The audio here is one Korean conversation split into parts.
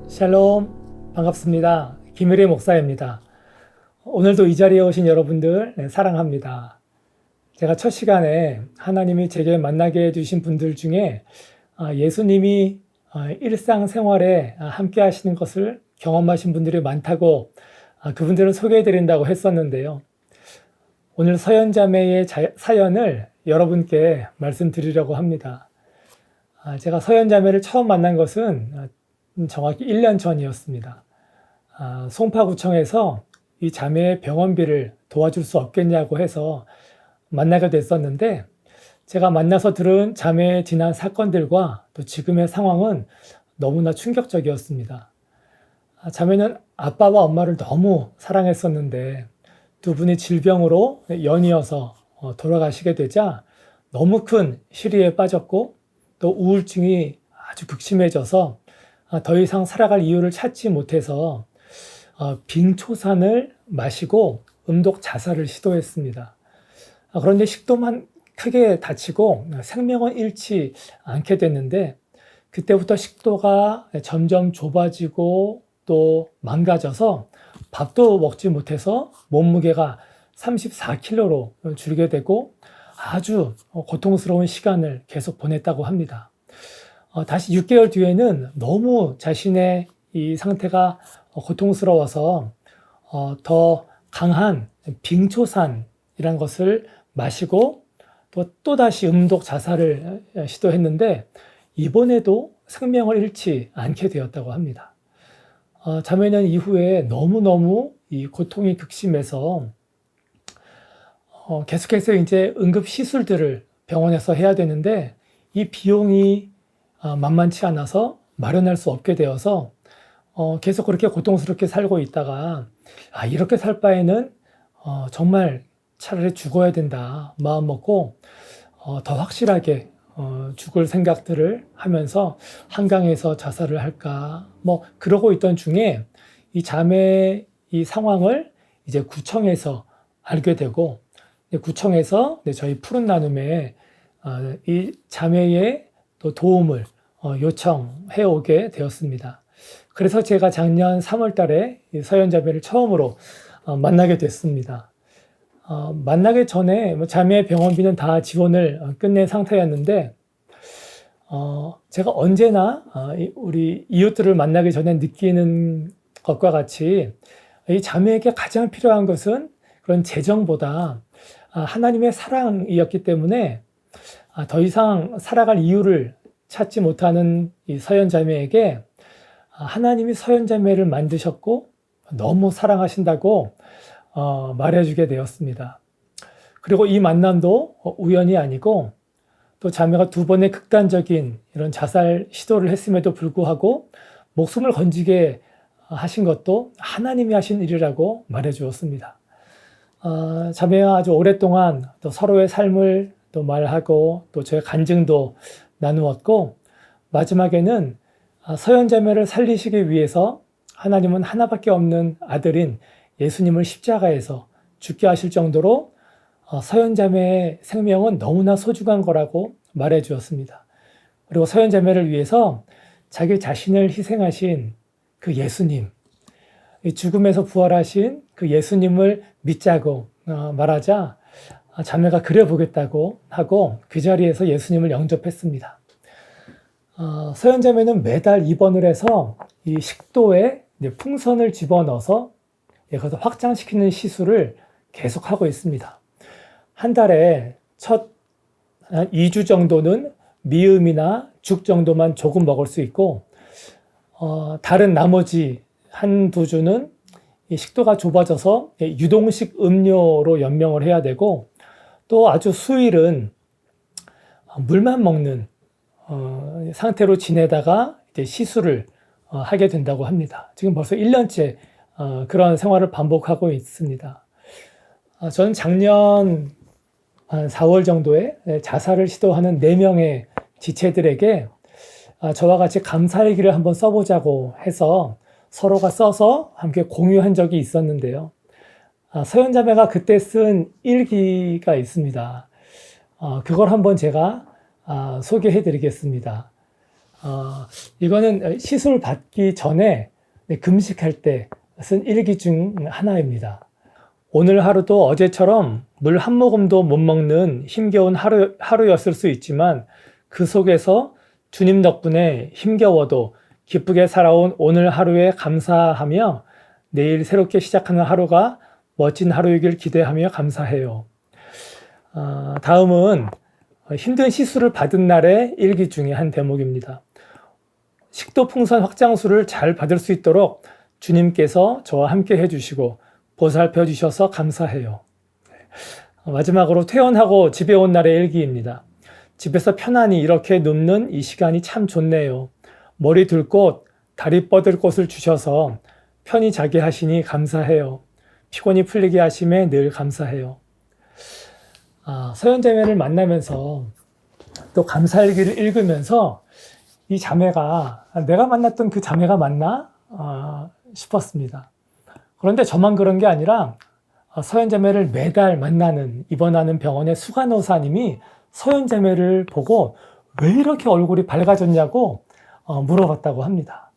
샬롬, 반갑습니다. 김일희 목사입니다. 오늘도 이 자리에 오신 여러분들 사랑합니다. 제가 첫 시간에 하나님이 제게 만나게 해주신 분들 중에 예수님이 일상생활에 함께 하시는 것을 경험하신 분들이 많다고 그분들을 소개해 드린다고 했었는데요. 오늘 서연자매의 사연을 여러분께 말씀드리려고 합니다. 제가 서연자매를 처음 만난 것은 정확히 1년 전이었습니다. 송파구청에서 이 자매의 병원비를 도와줄 수 없겠냐고 해서 만나게 됐었는데, 제가 만나서 들은 자매의 지난 사건들과 또 지금의 상황은 너무나 충격적이었습니다. 자매는 아빠와 엄마를 너무 사랑했었는데 두 분이 질병으로 연이어서 돌아가시게 되자 너무 큰 시리에 빠졌고 또 우울증이 아주 극심해져서 더 이상 살아갈 이유를 찾지 못해서 빙초산을 마시고 음독 자살을 시도했습니다. 그런데 식도만 크게 다치고 생명은 잃지 않게 됐는데, 그때부터 식도가 점점 좁아지고 또 망가져서 밥도 먹지 못해서 몸무게가 34kg로 줄게 되고 아주 고통스러운 시간을 계속 보냈다고 합니다. 다시 6개월 뒤에는 너무 자신의 이 상태가 고통스러워서 더 강한 빙초산이라는 것을 마시고 또다시 음독 자살을 시도했는데 이번에도 생명을 잃지 않게 되었다고 합니다. 자매는 이후에 너무너무 이 고통이 극심해서 계속해서 이제 응급 시술들을 병원에서 해야 되는데 이 비용이 만만치 않아서 마련할 수 없게 되어서 계속 그렇게 고통스럽게 살고 있다가 이렇게 살 바에는 정말 차라리 죽어야 된다 마음 먹고 더 확실하게 죽을 생각들을 하면서 한강에서 자살을 할까 그러고 있던 중에 이 자매의 이 상황을 이제 구청에서 알게 되고, 구청에서 저희 푸른 나눔에 이 자매의 또 도움을 요청해 오게 되었습니다. 그래서 제가 작년 3월 달에 서연자매를 처음으로 만나게 됐습니다. 만나기 전에 자매의 병원비는 다 지원을 끝낸 상태였는데, 제가 언제나 우리 이웃들을 만나기 전에 느끼는 것과 같이 이 자매에게 가장 필요한 것은 그런 재정보다 하나님의 사랑이었기 때문에 더 이상 살아갈 이유를 찾지 못하는 이 서연자매에게 하나님이 서연자매를 만드셨고 너무 사랑하신다고 말해주게 되었습니다. 그리고 이 만남도 우연이 아니고 또 자매가 2번의 극단적인 이런 자살 시도를 했음에도 불구하고 목숨을 건지게 하신 것도 하나님이 하신 일이라고 말해주었습니다. 자매와 아주 오랫동안 또 서로의 삶을 또 말하고 또 저의 간증도 나누었고, 마지막에는 서연자매를 살리시기 위해서 하나님은 하나밖에 없는 아들인 예수님을 십자가에서 죽게 하실 정도로 서연자매의 생명은 너무나 소중한 거라고 말해 주었습니다. 그리고 서연자매를 위해서 자기 자신을 희생하신 그 예수님, 죽음에서 부활하신 그 예수님을 믿자고 말하자 자매가 그려보겠다고 하고 그 자리에서 예수님을 영접했습니다. 서연자매는 매달 입원을 해서 이 식도에 풍선을 집어넣어서 그것을 확장시키는 시술을 계속하고 있습니다. 한 달에 첫 2주 정도는 미음이나 죽 정도만 조금 먹을 수 있고, 다른 나머지 1-2주는 이 식도가 좁아져서 유동식 음료로 연명을 해야 되고, 또 아주 수일은 물만 먹는 상태로 지내다가 이제 시술을 하게 된다고 합니다. 지금 벌써 1년째 그런 생활을 반복하고 있습니다. 저는 작년 한 4월 정도에 자살을 시도하는 4명의 지체들에게 저와 같이 감사일기를 한번 써보자고 해서 서로가 써서 함께 공유한 적이 있었는데요. 서현자매가 그때 쓴 일기가 있습니다. 그걸 한번 제가 소개해 드리겠습니다. 이거는 시술 받기 전에 금식할 때 쓴 일기 중 하나입니다. 오늘 하루도 어제처럼 물 한 모금도 못 먹는 힘겨운 하루였을 수 있지만 그 속에서 주님 덕분에 힘겨워도 기쁘게 살아온 오늘 하루에 감사하며 내일 새롭게 시작하는 하루가 멋진 하루이길 기대하며 감사해요. 다음은 힘든 시술을 받은 날의 일기 중에 한 대목입니다. 식도 풍선 확장술을 잘 받을 수 있도록 주님께서 저와 함께 해주시고 보살펴 주셔서 감사해요. 마지막으로 퇴원하고 집에 온 날의 일기입니다. 집에서 편안히 이렇게 눕는 이 시간이 참 좋네요. 머리 둘 곳, 다리 뻗을 곳을 주셔서 편히 자게 하시니 감사해요. 피곤이 풀리게 하심에 늘 감사해요. 서현자매를 만나면서 또 감사일기를 읽으면서 이 자매가 내가 만났던 그 자매가 맞나 싶었습니다. 그런데 저만 그런 게 아니라 서현자매를 매달 만나는 입원하는 병원의 수간호사님이 서현자매를 보고 왜 이렇게 얼굴이 밝아졌냐고 물어봤다고 합니다.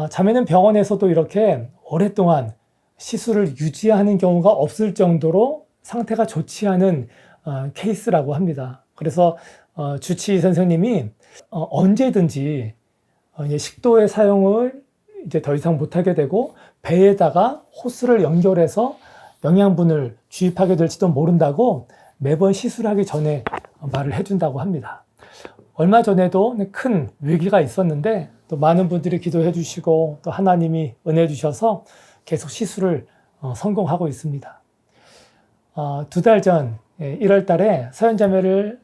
자매는 병원에서도 이렇게 오랫동안 시술을 유지하는 경우가 없을 정도로 상태가 좋지 않은 케이스라고 합니다. 그래서 주치의 선생님이 언제든지 식도의 사용을 이제 더 이상 못하게 되고 배에다가 호스를 연결해서 영양분을 주입하게 될지도 모른다고 매번 시술하기 전에 말을 해준다고 합니다. 얼마 전에도 큰 위기가 있었는데 또 많은 분들이 기도해 주시고 또 하나님이 은혜 주셔서 계속 시술을 성공하고 있습니다. 2달 전 1월 달에 서현자매를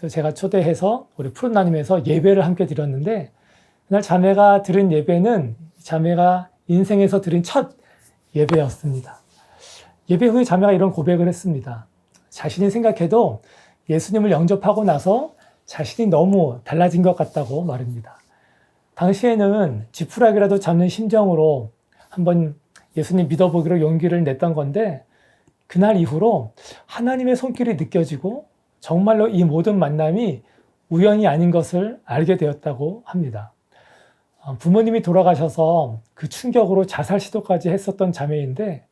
제가 초대해서 우리 푸른나님에서 예배를 함께 드렸는데 그날 자매가 드린 예배는 자매가 인생에서 드린 첫 예배였습니다. 예배 후에 자매가 이런 고백을 했습니다. 자신이 생각해도 예수님을 영접하고 나서 자신이 너무 달라진 것 같다고 말입니다. 당시에는 지푸라기라도 잡는 심정으로 한번 예수님 믿어보기로 용기를 냈던 건데 그날 이후로 하나님의 손길이 느껴지고 정말로 이 모든 만남이 우연이 아닌 것을 알게 되었다고 합니다. 부모님이 돌아가셔서 그 충격으로 자살 시도까지 했었던 자매인데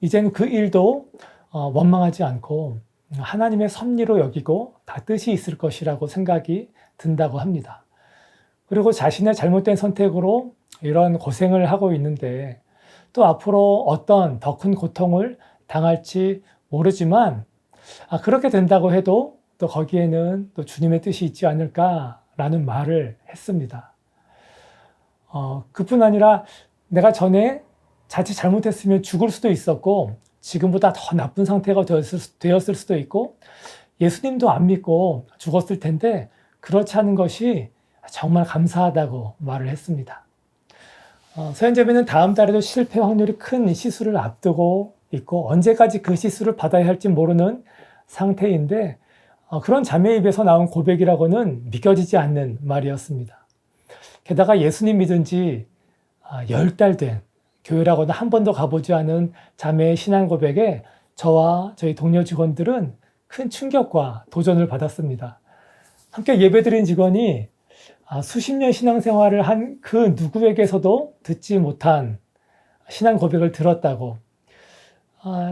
이젠 그 일도 원망하지 않고 하나님의 섭리로 여기고 다 뜻이 있을 것이라고 생각이 든다고 합니다. 그리고 자신의 잘못된 선택으로 이런 고생을 하고 있는데 또 앞으로 어떤 더 큰 고통을 당할지 모르지만 그렇게 된다고 해도 또 거기에는 또 주님의 뜻이 있지 않을까라는 말을 했습니다. 그뿐 아니라 내가 전에 자칫 잘못했으면 죽을 수도 있었고 지금보다 더 나쁜 상태가 되었을 수도 있고 예수님도 안 믿고 죽었을 텐데 그렇지 않은 것이 정말 감사하다고 말을 했습니다. 서현자매는 다음 달에도 실패 확률이 큰 시술을 앞두고 있고 언제까지 그 시술을 받아야 할지 모르는 상태인데 그런 자매 입에서 나온 고백이라고는 믿겨지지 않는 말이었습니다. 게다가 예수님 믿은 지 10달 된 교회라고는 한 번도 가보지 않은 자매의 신앙 고백에 저와 저희 동료 직원들은 큰 충격과 도전을 받았습니다. 함께 예배드린 직원이 수십 년 신앙생활을 한 그 누구에게서도 듣지 못한 신앙 고백을 들었다고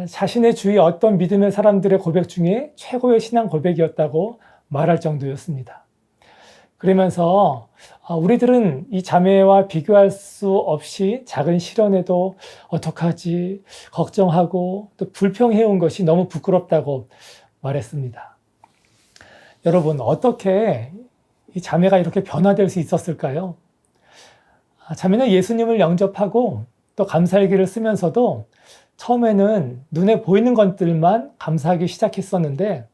자신의 주위 어떤 믿음의 사람들의 고백 중에 최고의 신앙 고백이었다고 말할 정도였습니다. 그러면서 우리들은 이 자매와 비교할 수 없이 작은 시련에도 어떡하지 걱정하고 또 불평해온 것이 너무 부끄럽다고 말했습니다. 여러분 어떻게 이 자매가 이렇게 변화될 수 있었을까요? 자매는 예수님을 영접하고 또 감사일기를 쓰면서도 처음에는 눈에 보이는 것들만 감사하기 시작했었는데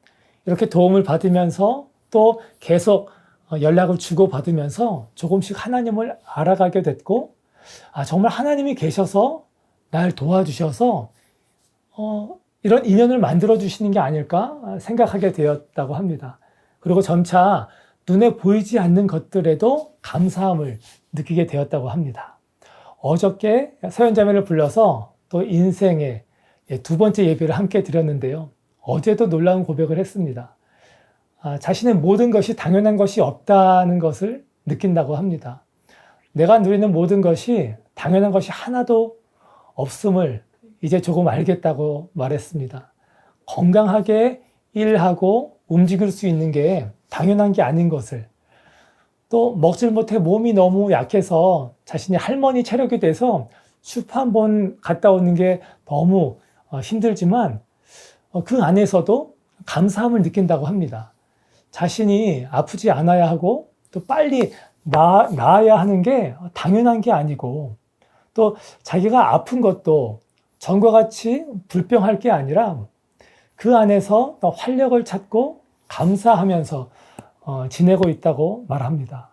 이렇게 도움을 받으면서 또 계속 연락을 주고받으면서 조금씩 하나님을 알아가게 됐고 정말 하나님이 계셔서 날 도와주셔서 이런 인연을 만들어 주시는 게 아닐까 생각하게 되었다고 합니다. 그리고 점차 눈에 보이지 않는 것들에도 감사함을 느끼게 되었다고 합니다. 어저께 서현자매를 불러서 또 인생의 두 번째 예배를 함께 드렸는데요. 어제도 놀라운 고백을 했습니다. 자신의 모든 것이 당연한 것이 없다는 것을 느낀다고 합니다. 내가 누리는 모든 것이 당연한 것이 하나도 없음을 이제 조금 알겠다고 말했습니다. 건강하게 일하고 움직일 수 있는 게 당연한 게 아닌 것을, 또 먹질 못해 몸이 너무 약해서 자신이 할머니 체력이 돼서 슈퍼 한번 갔다 오는 게 너무 힘들지만 그 안에서도 감사함을 느낀다고 합니다. 자신이 아프지 않아야 하고 또 빨리 나아야 하는 게 당연한 게 아니고, 또 자기가 아픈 것도 전과 같이 불평할 게 아니라 그 안에서 또 활력을 찾고 감사하면서 지내고 있다고 말합니다.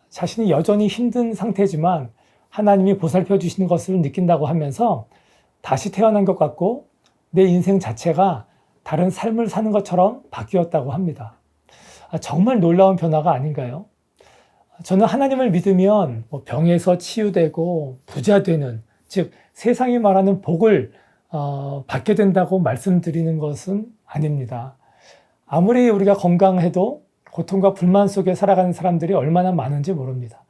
자신이 여전히 힘든 상태지만 하나님이 보살펴 주시는 것을 느낀다고 하면서 다시 태어난 것 같고 내 인생 자체가 다른 삶을 사는 것처럼 바뀌었다고 합니다. 정말 놀라운 변화가 아닌가요? 저는 하나님을 믿으면 병에서 치유되고 부자 되는, 즉 세상이 말하는 복을 받게 된다고 말씀드리는 것은 아닙니다. 아무리 우리가 건강해도 고통과 불만 속에 살아가는 사람들이 얼마나 많은지 모릅니다.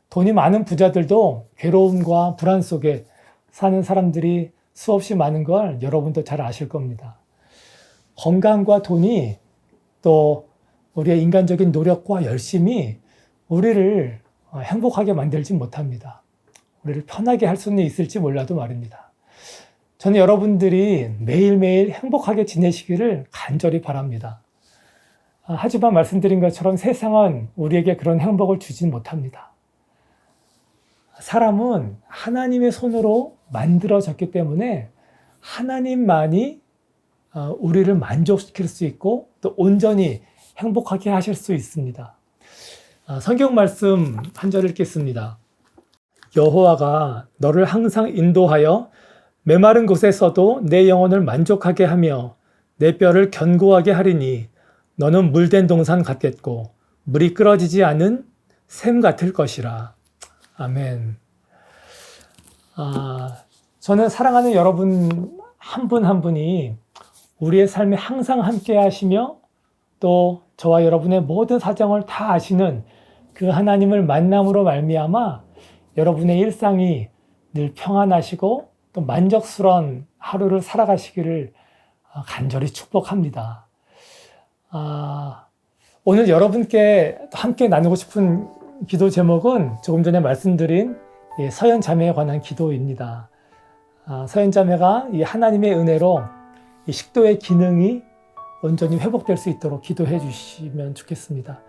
돈이 많은 부자들도 괴로움과 불안 속에 사는 사람들이 수없이 많은 걸 여러분도 잘 아실 겁니다. 건강과 돈이, 또 우리의 인간적인 노력과 열심이 우리를 행복하게 만들지 못합니다. 우리를 편하게 할 수는 있을지 몰라도 말입니다. 저는 여러분들이 매일매일 행복하게 지내시기를 간절히 바랍니다. 하지만 말씀드린 것처럼 세상은 우리에게 그런 행복을 주지 못합니다. 사람은 하나님의 손으로 만들어졌기 때문에 하나님만이 우리를 만족시킬 수 있고 또 온전히 행복하게 하실 수 있습니다. 성경 말씀 한 절 읽겠습니다. 여호와가 너를 항상 인도하여 메마른 곳에서도 내 영혼을 만족하게 하며 내 뼈를 견고하게 하리니 너는 물된 동산 같겠고 물이 끊어지지 않은 샘 같을 것이라. 아멘. 저는 사랑하는 여러분 한 분 한 분이 우리의 삶에 항상 함께 하시며 또 저와 여러분의 모든 사정을 다 아시는 그 하나님을 만남으로 말미암아 여러분의 일상이 늘 평안하시고 또 만족스러운 하루를 살아가시기를 간절히 축복합니다. 오늘 여러분께 함께 나누고 싶은 기도 제목은 조금 전에 말씀드린 서연 자매에 관한 기도입니다. 서연 자매가 이 하나님의 은혜로 이 식도의 기능이 온전히 회복될 수 있도록 기도해 주시면 좋겠습니다.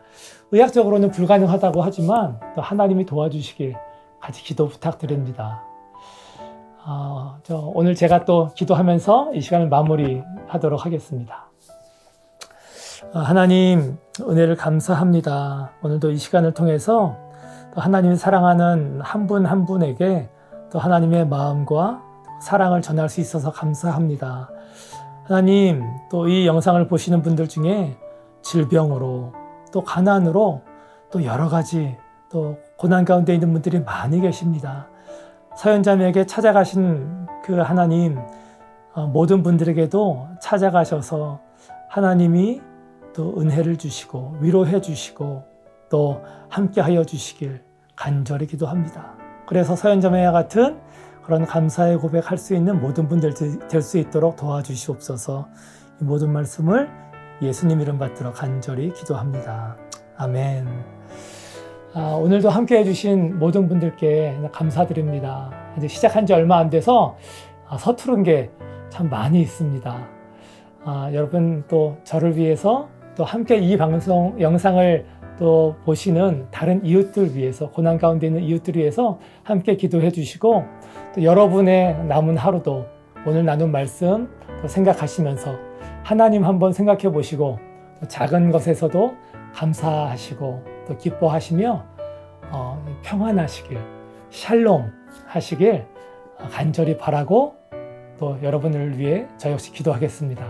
의학적으로는 불가능하다고 하지만 또 하나님이 도와주시길 같이 기도 부탁드립니다. 오늘 제가 또 기도하면서 이 시간을 마무리하도록 하겠습니다. 하나님, 은혜를 감사합니다. 오늘도 이 시간을 통해서 또 하나님이 사랑하는 한 분 한 분에게 또 하나님의 마음과 사랑을 전할 수 있어서 감사합니다. 하나님, 또 이 영상을 보시는 분들 중에 질병으로 또 가난으로 또 여러 가지 또 고난 가운데 있는 분들이 많이 계십니다. 서연자매에게 찾아가신 그 하나님, 모든 분들에게도 찾아가셔서 하나님이 또 은혜를 주시고 위로해 주시고 또 함께하여 주시길 간절히 기도합니다. 그래서 서연자매와 같은 그런 감사의 고백할 수 있는 모든 분들 될 수 있도록 도와주시옵소서. 이 모든 말씀을 예수님 이름 받들어 간절히 기도합니다. 아멘. 오늘도 함께 해주신 모든 분들께 감사드립니다. 이제 시작한 지 얼마 안 돼서 서투른 게 참 많이 있습니다. 여러분 또 저를 위해서 또 함께 이 방송 영상을 또 보시는 다른 이웃들 위해서, 고난 가운데 있는 이웃들 위해서 함께 기도해 주시고 또 여러분의 남은 하루도 오늘 나눈 말씀 또 생각하시면서 하나님 한번 생각해 보시고 또 작은 것에서도 감사하시고 또 기뻐하시며 평안하시길, 샬롬 하시길 간절히 바라고 또 여러분을 위해 저 역시 기도하겠습니다.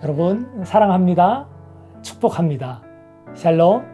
여러분 사랑합니다. 축복합니다. 샬롬.